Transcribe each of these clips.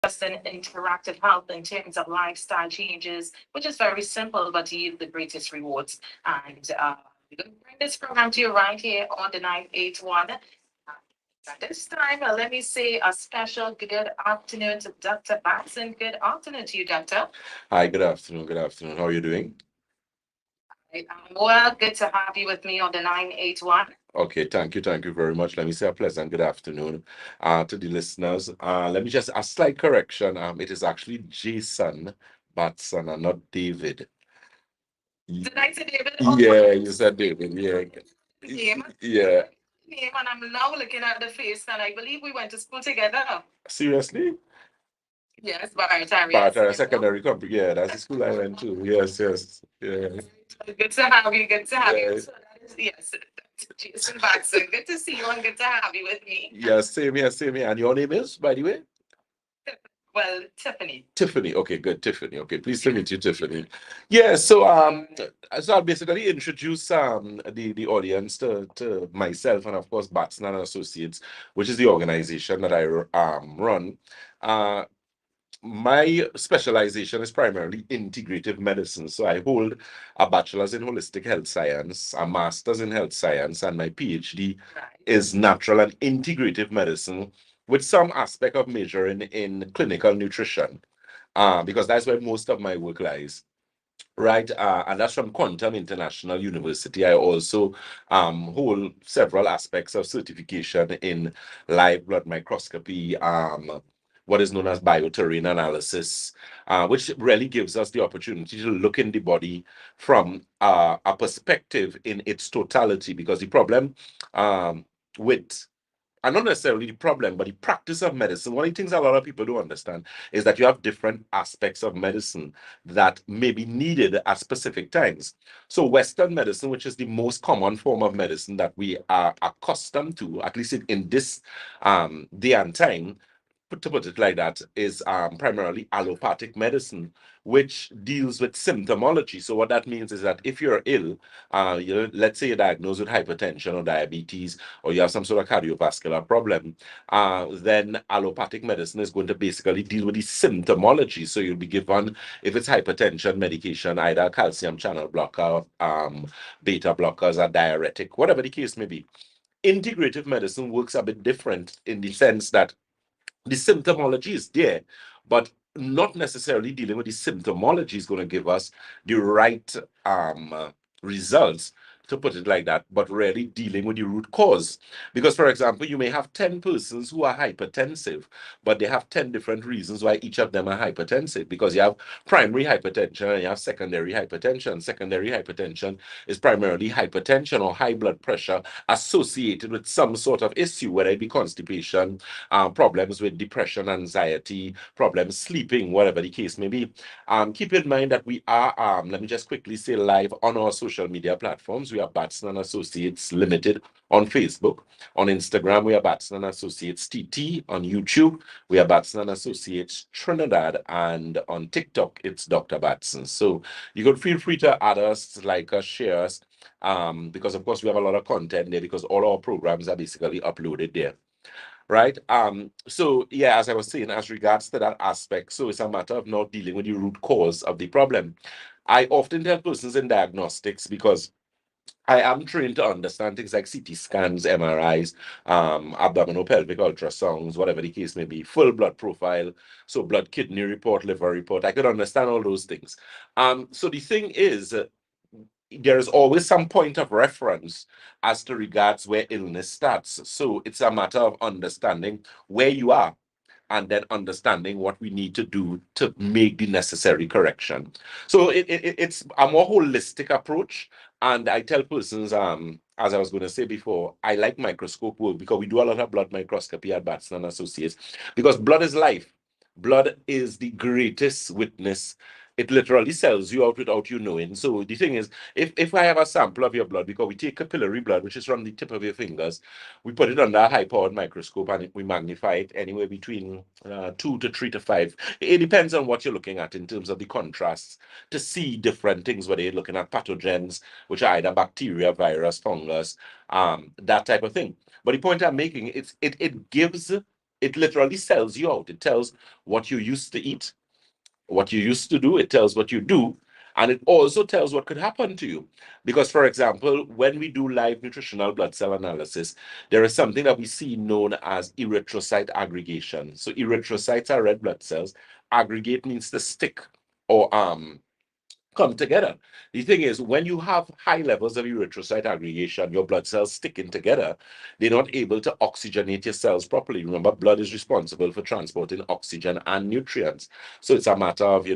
just an interactive health in terms of lifestyle changes, which is very simple but yield the greatest rewards. And we're going to bring this program to you right here on the 981. At this time, let me say a special good afternoon to Dr. Batson. Good afternoon to you, Doctor. Hi, good afternoon. Good afternoon. How are you doing? I'm well. Good to have you with me on the 981. Okay, thank you. Thank you very much. Let me say a pleasant good afternoon to the listeners. Let me just a slight correction. It is actually Jason Batson and not David. Did I say David? Oh, Yeah, you said David. Yeah. name. Yeah. Name, and I'm now looking at the face, and I believe we went to school together. Seriously? Yes, Baratari, But yes. secondary company. Yeah, that's the school I went to. Yes, yes. Yeah. Good to have you. Good to have you. Yeah. So that is, yes, Jason Batson. Good to see you and good to have you with me. Yeah, same here, same here. And your name is, by the way? Well, Tiffany. Tiffany. Okay, good. Tiffany. Okay, pleased to meet you, Tiffany. Yeah, so I'll basically introduce the audience to myself and of course Batson and Associates, which is the organization that I run. Uh my specialization is primarily integrative medicine. So I hold a bachelor's in holistic health science, a master's in health science, and my PhD is natural and integrative medicine with some aspect of measuring in clinical nutrition, because that's where most of my work lies. Right, and that's from Quantum International University. I also hold several aspects of certification in live blood microscopy, what is known as bioterrain analysis, which really gives us the opportunity to look in the body from a perspective in its totality. Because the problem with and not necessarily the problem, but the practice of medicine. One of the things a lot of people don't understand is that you have different aspects of medicine that may be needed at specific times. So, Western medicine, which is the most common form of medicine that we are accustomed to, at least in this day and time, to put it like that, is primarily allopathic medicine, which deals with symptomology. So what that means is that if you're ill, let's say you're diagnosed with hypertension or diabetes, or you have some sort of cardiovascular problem, then allopathic medicine is going to basically deal with the symptomology. So you'll be given, if it's hypertension, medication, either calcium channel blocker, beta blockers, a diuretic, whatever the case may be. Integrative medicine works a bit different in the sense that the symptomology is there, but not necessarily dealing with the symptomology is going to give us the right results, to put it like that, but really dealing with the root cause. Because, for example, you may have 10 persons who are hypertensive, but they have 10 different reasons why each of them are hypertensive. Because you have primary hypertension and you have secondary hypertension. Secondary hypertension is primarily hypertension or high blood pressure associated with some sort of issue, whether it be constipation, problems with depression, anxiety, problems sleeping, whatever the case may be. Keep in mind that we are, let me just quickly say, live on our social media platforms. We are Batson and Associates Limited on Facebook. On Instagram, we are Batson and Associates TT. On YouTube, we are Batson and Associates Trinidad. And on TikTok, it's Dr. Batson. So you could feel free to add us, like us, share us, because of course we have a lot of content there because all our programs are basically uploaded there. Right. So yeah, as I was saying, as regards to that aspect, so it's a matter of not dealing with the root cause of the problem. I often tell persons in diagnostics, because I am trained to understand things like CT scans, MRIs, abdominal pelvic ultrasounds, whatever the case may be, full blood profile, so blood kidney report, liver report. I could understand all those things. So the thing is, there is always some point of reference as to regards where illness starts. So it's a matter of understanding where you are and then understanding what we need to do to make the necessary correction. So it's a more holistic approach. And I tell persons, as I was going to say before, I like microscope work because we do a lot of blood microscopy at Batson and Associates, because blood is life. Blood is the greatest witness. It literally sells you out without you knowing. So the thing is, if I have a sample of your blood, because we take capillary blood, which is from the tip of your fingers, we put it under a high-powered microscope and we magnify it anywhere between 2 to 3 to 5. It depends on what you're looking at in terms of the contrasts to see different things, whether you're looking at pathogens, which are either bacteria, virus, fungus, that type of thing. But the point I'm making, it gives it literally sells you out. It tells what you used to eat, what you used to do, it tells what you do, and it also tells what could happen to you. Because, for example, when we do live nutritional blood cell analysis, there is something that we see known as erythrocyte aggregation. So erythrocytes are red blood cells. Aggregate means to stick or come together. The thing is, when you have high levels of erythrocyte aggregation, your blood cells sticking together, they're not able to oxygenate your cells properly. Remember, blood is responsible for transporting oxygen and nutrients. So it's a matter of,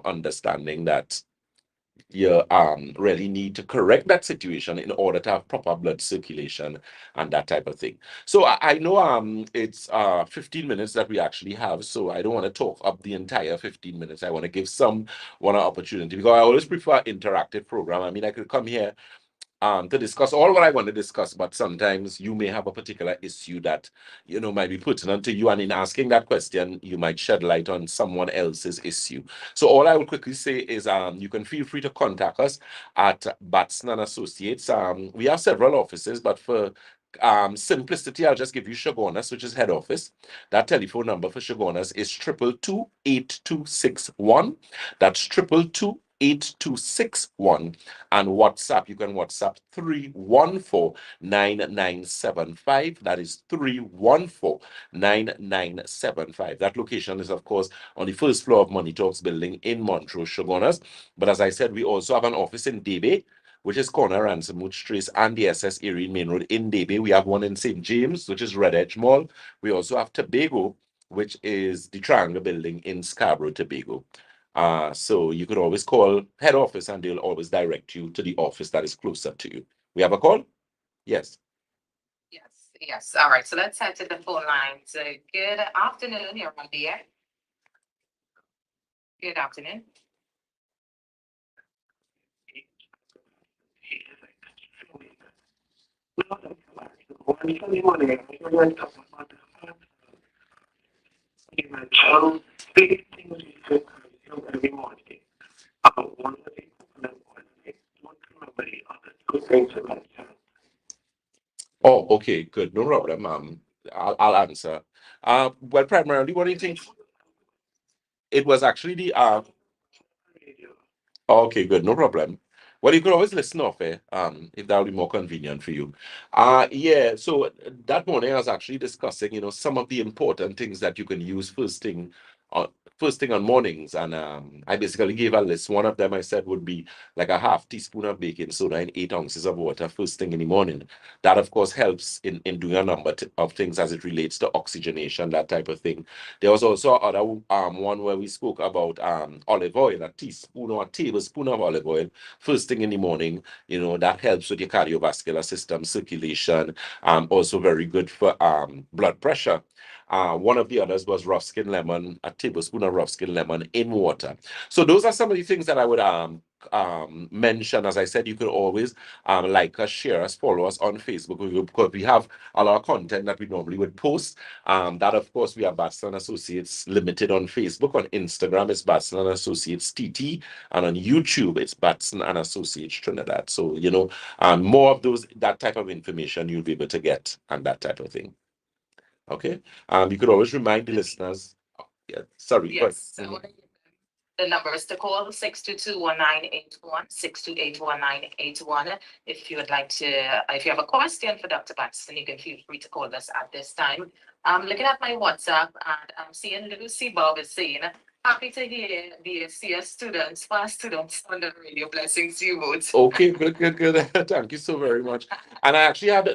understanding that you really need to correct that situation in order to have proper blood circulation and that type of thing. So I know it's 15 minutes that we actually have, so I don't want to talk up the entire 15 minutes. I want to give someone an opportunity because I always prefer interactive program. I mean, I could come here to discuss all what I want to discuss, but sometimes you may have a particular issue that might be pertinent to you, and in asking that question, you might shed light on someone else's issue. So all I will quickly say is you can feel free to contact us at Batson and Associates. We have several offices, but for simplicity, I'll just give you Shagonas, which is head office. That telephone number for Shagonas is 222-8261. That's 222-8261. And WhatsApp, you can WhatsApp 314-9975. That is 314-9975. That location is, of course, on the first floor of Money Talks building in Montrose, Shogunas. But as I said, we also have an office in Debe, which is corner Ransomwood Trace and the SS Erie Main Road in Debe. We have one in St. James, which is Red Edge Mall. We also have Tobago, which is the Triangle Building in Scarborough, Tobago. So you could always call head office and they'll always direct you to the office that is closer to you. We have a call? Yes. Yes. All right. So let's head to the phone lines. Good afternoon. You're on the air. Good afternoon. My child big things we could consume every morning. One of the important ones, I don't remember the other two things that my child. Oh, okay, good. No problem. I'll answer. Well, primarily, what do you think? It was actually the Okay, good, no problem. Well, you could always listen off, if that would be more convenient for you. Yeah, so that morning I was actually discussing, some of the important things that you can use on first thing on mornings. And I basically gave a list. One of them I said would be like a half teaspoon of baking soda and 8 ounces of water first thing in the morning. That of course helps in doing a number of things as it relates to oxygenation, that type of thing. There was also other one where we spoke about olive oil, a teaspoon or a tablespoon of olive oil first thing in the morning. That helps with your cardiovascular system, circulation. Also very good for blood pressure. One of the others was rough skin lemon, a tablespoon of rough skin lemon in water. So those are some of the things that I would mention. As I said, you could always like us, share us, follow us on Facebook because we have a lot of content that we normally would post. That of course we are Batson Associates Limited on Facebook. On Instagram it's Batson and Associates TT, and on YouTube it's Batson and Associates Trinidad. So more of that type of information you'll be able to get and that type of thing. Okay. You could always remind the listeners. Yeah, sorry. Yes. So the number is to call 622-1981, 628-1981. If you would like to, if you have a question for Dr. Batson, you can feel free to call us at this time. I'm looking at my WhatsApp and I'm seeing Lucy Bob is saying, happy to hear the CS students, past students on the radio. Blessings to you both. Okay, good. Thank you so very much. And I actually had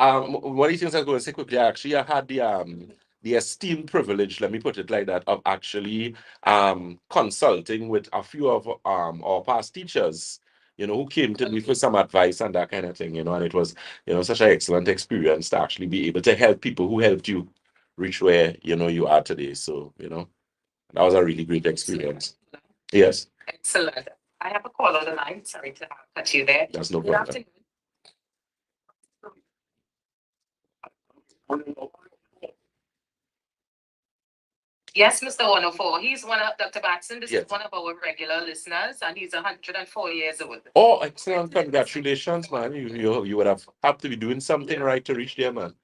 one of the things I was going to say quickly, I had the esteemed privilege, let me put it like that, of actually consulting with a few of our past teachers, who came to me for some advice and that kind of thing, and it was, such an excellent experience to actually be able to help people who helped you reach where, you are today. So, that was a really great experience. Yes, Excellent. I have a call on the line. Sorry to cut you there. that's no Good problem. afternoon. Yes, Mr. 104. He's one of Dr. Batson. This Yes. is one of our regular listeners, and he's 104 years old. Oh, excellent. Congratulations, man. You would have to be doing something right to reach there, man.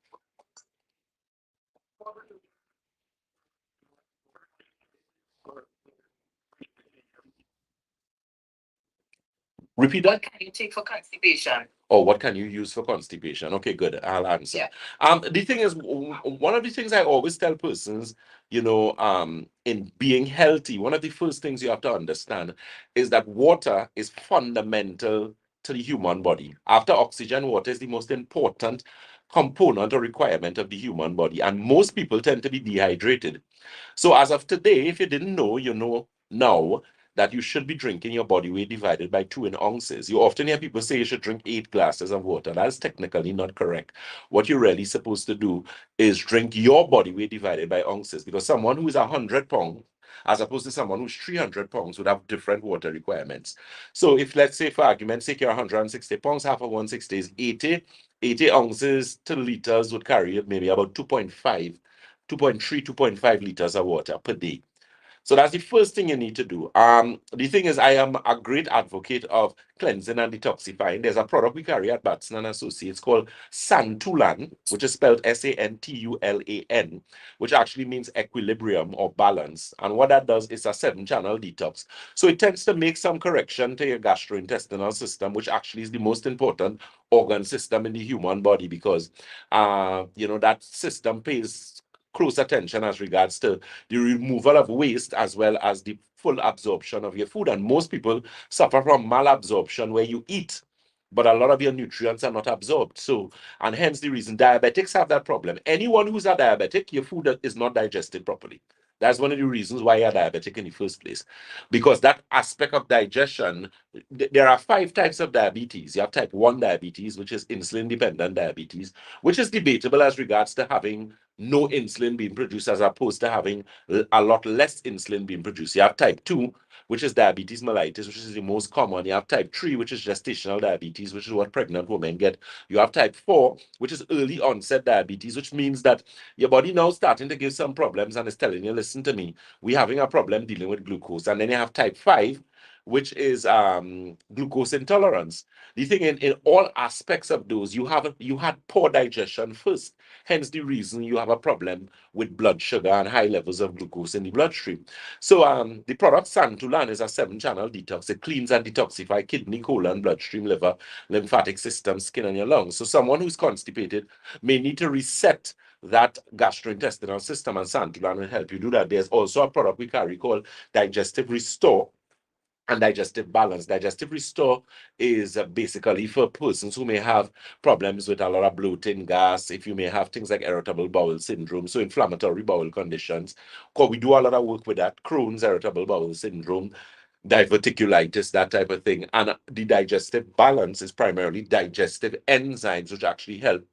Repeat that. What can you take for constipation? Or what can you use for constipation? Okay, good. I'll answer. Yeah. The thing is, one of the things I always tell persons, in being healthy, one of the first things you have to understand is that water is fundamental to the human body. After oxygen, water is the most important component or requirement of the human body, and most people tend to be dehydrated. So as of today, if you didn't know, you know now that you should be drinking your body weight divided by 2 in ounces. You often hear people say you should drink 8 glasses of water. That's technically not correct. What you're really supposed to do is drink your body weight divided by ounces, because someone who is 100 pounds as opposed to someone who's 300 pounds would have different water requirements. So if, let's say, for argument's sake, you're 160 pounds, half of 160 is 80 ounces to liters would carry maybe about 2.5, 2.3, 2.5 liters of water per day. So that's the first thing you need to do. The thing is, I am a great advocate of cleansing and detoxifying. There's a product we carry at Batson and Associates called Santulan, which is spelled Santulan, which actually means equilibrium or balance. And what that does is a 7-channel detox. So it tends to make some correction to your gastrointestinal system, which actually is the most important organ system in the human body, because that system pays close attention as regards to the removal of waste as well as the full absorption of your food. And most people suffer from malabsorption, where you eat, but a lot of your nutrients are not absorbed. So, and hence the reason diabetics have that problem. Anyone who's a diabetic, your food is not digested properly. That's one of the reasons why you're diabetic in the first place. Because that aspect of digestion, there are 5 types of diabetes. You have type 1 diabetes, which is insulin-dependent diabetes, which is debatable as regards to having no insulin being produced as opposed to having a lot less insulin being produced. You have type 2, which is diabetes mellitus, which is the most common. You have type 3, which is gestational diabetes, which is what pregnant women get. You have type 4, which is early onset diabetes, which means that your body now starting to give some problems and is telling you, listen to me, we're having a problem dealing with glucose. And then you have type 5, which is glucose intolerance. The thing in all aspects of those, you had poor digestion first. Hence the reason you have a problem with blood sugar and high levels of glucose in the bloodstream. So the product Santulan is a 7-channel detox. It cleans and detoxifies kidney, colon, bloodstream, liver, lymphatic system, skin, and your lungs. So someone who's constipated may need to reset that gastrointestinal system, and Santulan will help you do that. There's also a product we carry called Digestive Restore and Digestive Balance. Digestive Restore is basically for persons who may have problems with a lot of bloating, gas, if you may have things like irritable bowel syndrome, so inflammatory bowel conditions. Because we do a lot of work with that, Crohn's, irritable bowel syndrome, diverticulitis, that type of thing. And the digestive balance is primarily digestive enzymes, which actually help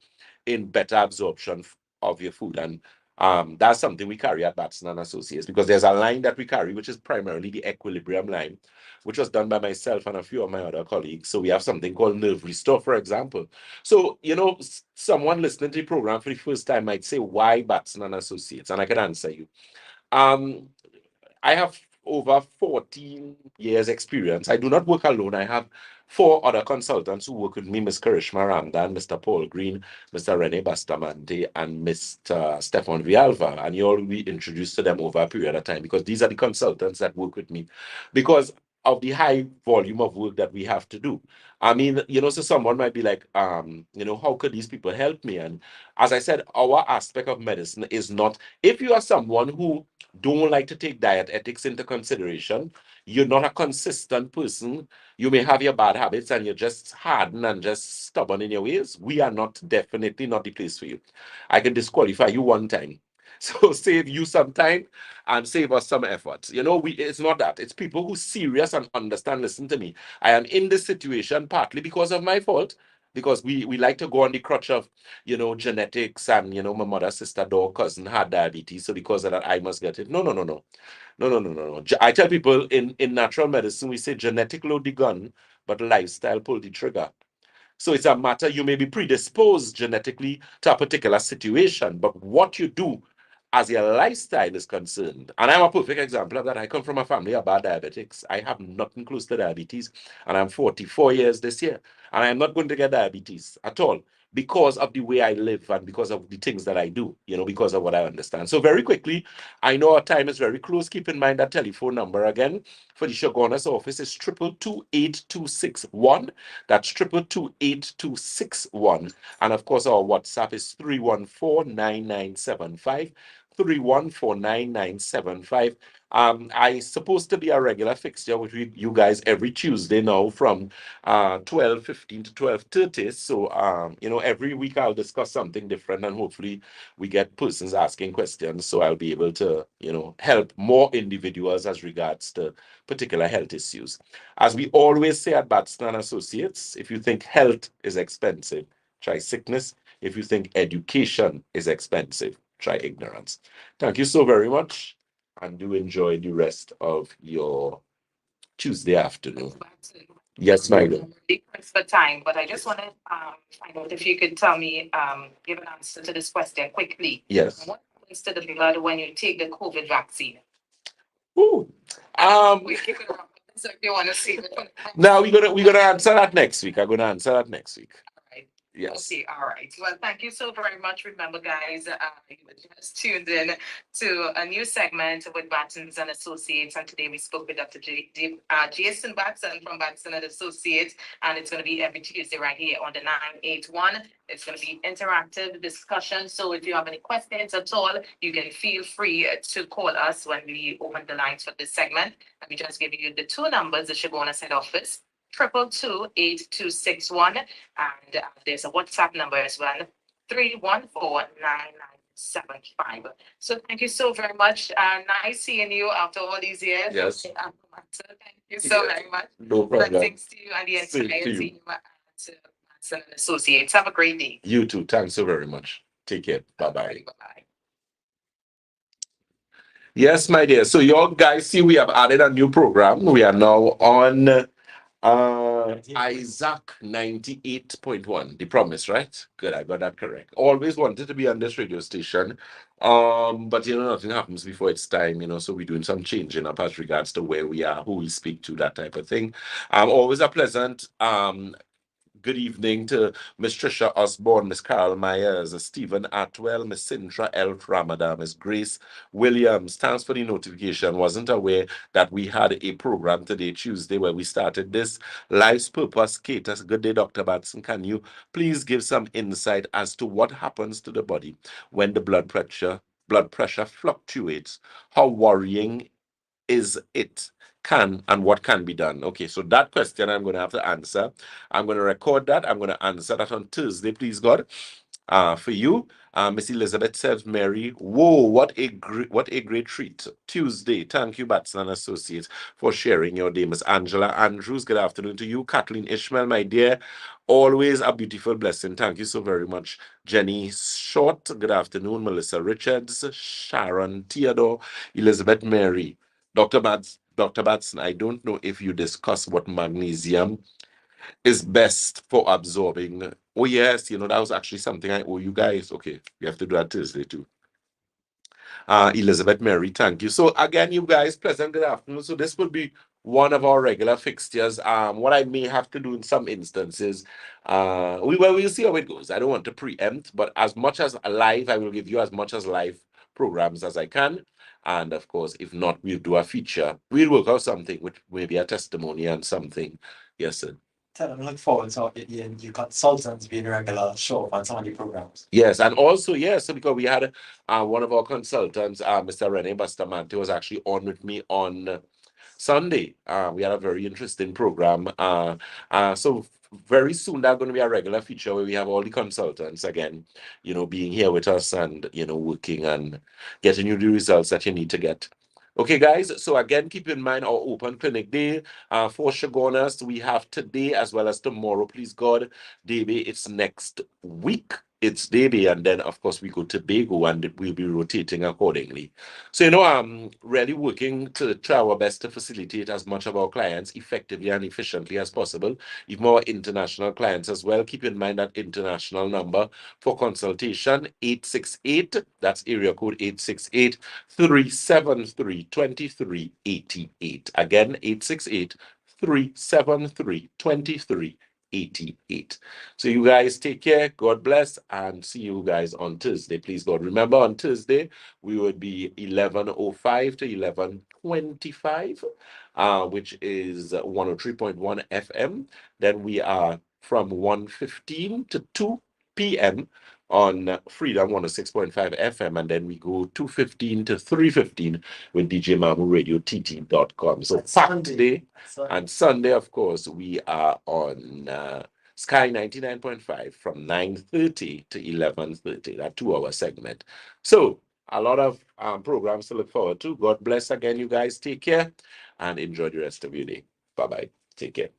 in better absorption of your food. And that's something we carry at Batson and Associates, because there's a line that we carry, which is primarily the equilibrium line, which was done by myself and a few of my other colleagues. So we have something called Nerve Restore, for example. So, someone listening to the program for the first time might say, why Batson and Associates? And I can answer you. I have over 14 years experience. I do not work alone. I have 4 other consultants who work with me, Ms. Karishma Ramdan, Mr. Paul Green, Mr. Rene Bastamante, and Mr. Stefan Vialva. And you all will be introduced to them over a period of time, because these are the consultants that work with me because of the high volume of work that we have to do. I mean, so someone might be like, how could these people help me? And as I said, our aspect of medicine is not, if you are someone who don't like to take diet ethics into consideration, you're not a consistent person, you may have your bad habits and you're just hardened and just stubborn in your ways, we are definitely not the place for you. I can disqualify you one time. So save you some time and save us some effort. It's not that. It's people who serious and understand. Listen to me. I am in this situation partly because of my fault, because we like to go on the crutch of, genetics and, my mother, sister, dog, cousin had diabetes. So because of that, I must get it. No, no, no, no. No, no, no, no, no. I tell people in natural medicine, we say genetic load the gun, but lifestyle pull the trigger. So it's a matter, you may be predisposed genetically to a particular situation, but what you do as your lifestyle is concerned, and I'm a perfect example of that. I come from a family of bad diabetics. I have nothing close to diabetes, and I'm 44 years this year, and I'm not going to get diabetes at all. because of the way I live and because of the things that I do, because of what I understand. So very quickly, I know our time is very close. Keep in mind that telephone number again for the Shogunas office is 2228261. That's 2228261. And of course, our WhatsApp is 3149975. 3149975. I supposed to be a regular fixture with you guys every Tuesday now from 12:15 to 12:30. So every week I'll discuss something different, and hopefully we get persons asking questions, so I'll be able to help more individuals as regards to particular health issues. As we always say at Batson and Associates, if you think health is expensive, try sickness. If you think education is expensive, try ignorance. Thank you so very much, and do enjoy the rest of your Tuesday afternoon. Yes, my dear. Thanks for time, but I just want to find out if you could tell me, give an answer to this question quickly. Yes. What happens to the blood when you take the COVID vaccine? Ooh. We keep it around. So if you want to see it. Now we're gonna answer that next week. I'm gonna answer that next week. Right. Yes. Okay, all right. Well, thank you so very much. Remember, guys, you just tuned in to a new segment with Batsons and Associates, and today we spoke with Dr. Jason Batson from Batson and Associates, and it's going to be every Tuesday right here on the 981. It's going to be interactive discussion. So if you have any questions at all, you can feel free to call us when we open the lines for this segment. Let me just give you the two numbers that should go on a head office. 2228261, and there's a WhatsApp number as well, 3149975. So thank you so very much. Nice seeing you after all these years. Yes. Thank you so very much. No problem. Blessings to you and the Same to entire you. team at Batson and Associates. Have a great day. You too. Thanks so very much. Take care. Bye bye. Bye-bye. Yes, my dear. So you all guys see we have added a new program. We are now on Isaac 98.1, The Promise, right? Good, I got that correct. Always wanted to be on this radio station. But nothing happens before it's time, so we're doing some changing up as regards to where we are, who we speak to, that type of thing. Always a pleasant good evening to Miss Trisha Osborne, Miss Carol Myers, Stephen Atwell, Miss Sintra L. Ramadan, Miss Grace Williams. Thanks for the notification. Wasn't aware that we had a program today, Tuesday, where we started this. Life's Purpose. Kate, good day, Dr. Batson. Can you please give some insight as to what happens to the body when the blood pressure fluctuates? How worrying is it? And what can be done? Okay, so that question I'm going to have to answer. I'm going to record that. I'm going to answer that on Thursday, please God. For you, Miss Elizabeth says, Mary, whoa, what a great treat. Tuesday, thank you, Batson and Associates, for sharing your day. Miss Angela Andrews, good afternoon to you. Kathleen Ishmael, my dear, always a beautiful blessing. Thank you so very much. Jenny Short, good afternoon. Melissa Richards, Sharon Theodore, Elizabeth Mary. Dr. Batson, I don't know if you discuss what magnesium is best for absorbing. Oh, yes, that was actually something I owe you guys. Okay, we have to do that Thursday too. Elizabeth Mary, thank you. So again, you guys, pleasant good afternoon. So this will be one of our regular fixtures. What I may have to do in some instances, we'll see how it goes. I don't want to preempt, but as much as live, I will give you as much as live programs as I can. And of course, if not, we'll do a feature. We'll work out something, which may be a testimony and something. Yes, sir. Tell them look forward to your consultants being regular show up on some of the programs. Yes, and also, yes, because we had one of our consultants, Mr. Rene Bustamante, was actually on with me on Sunday. We had a very interesting program. So very soon that's going to be a regular feature where we have all the consultants again, being here with us and, working and getting you the results that you need to get. Okay, guys, so again, keep in mind our open clinic day for Shogunas. We have today as well as tomorrow, please God. Debe, it's next week. It's Debe, and then, of course, we go to Bago, and we'll be rotating accordingly. So, I'm really working to try our best to facilitate as much of our clients effectively and efficiently as possible, even more international clients as well. Keep in mind that international number for consultation, 868, that's area code 868-373-2388. Again, 868-373-2388. 88. So you guys take care. God bless, and see you guys on Thursday. Please God, remember on Thursday we would be 11:05 to 11:25, which is 103.1 FM. Then we are from 1:15 to 2 p.m. on Freedom 106.5 FM, and then we go 2:15 to 3:15 with DJ Mamu Radio TT.com. So And Saturday Sunday. and Sunday, of course, we are on Sky 99.5 from 9:30 to 11:30, that 2-hour segment. So a lot of programs to look forward to. God bless again, you guys. Take care and enjoy the rest of your day. Bye-bye. Take care.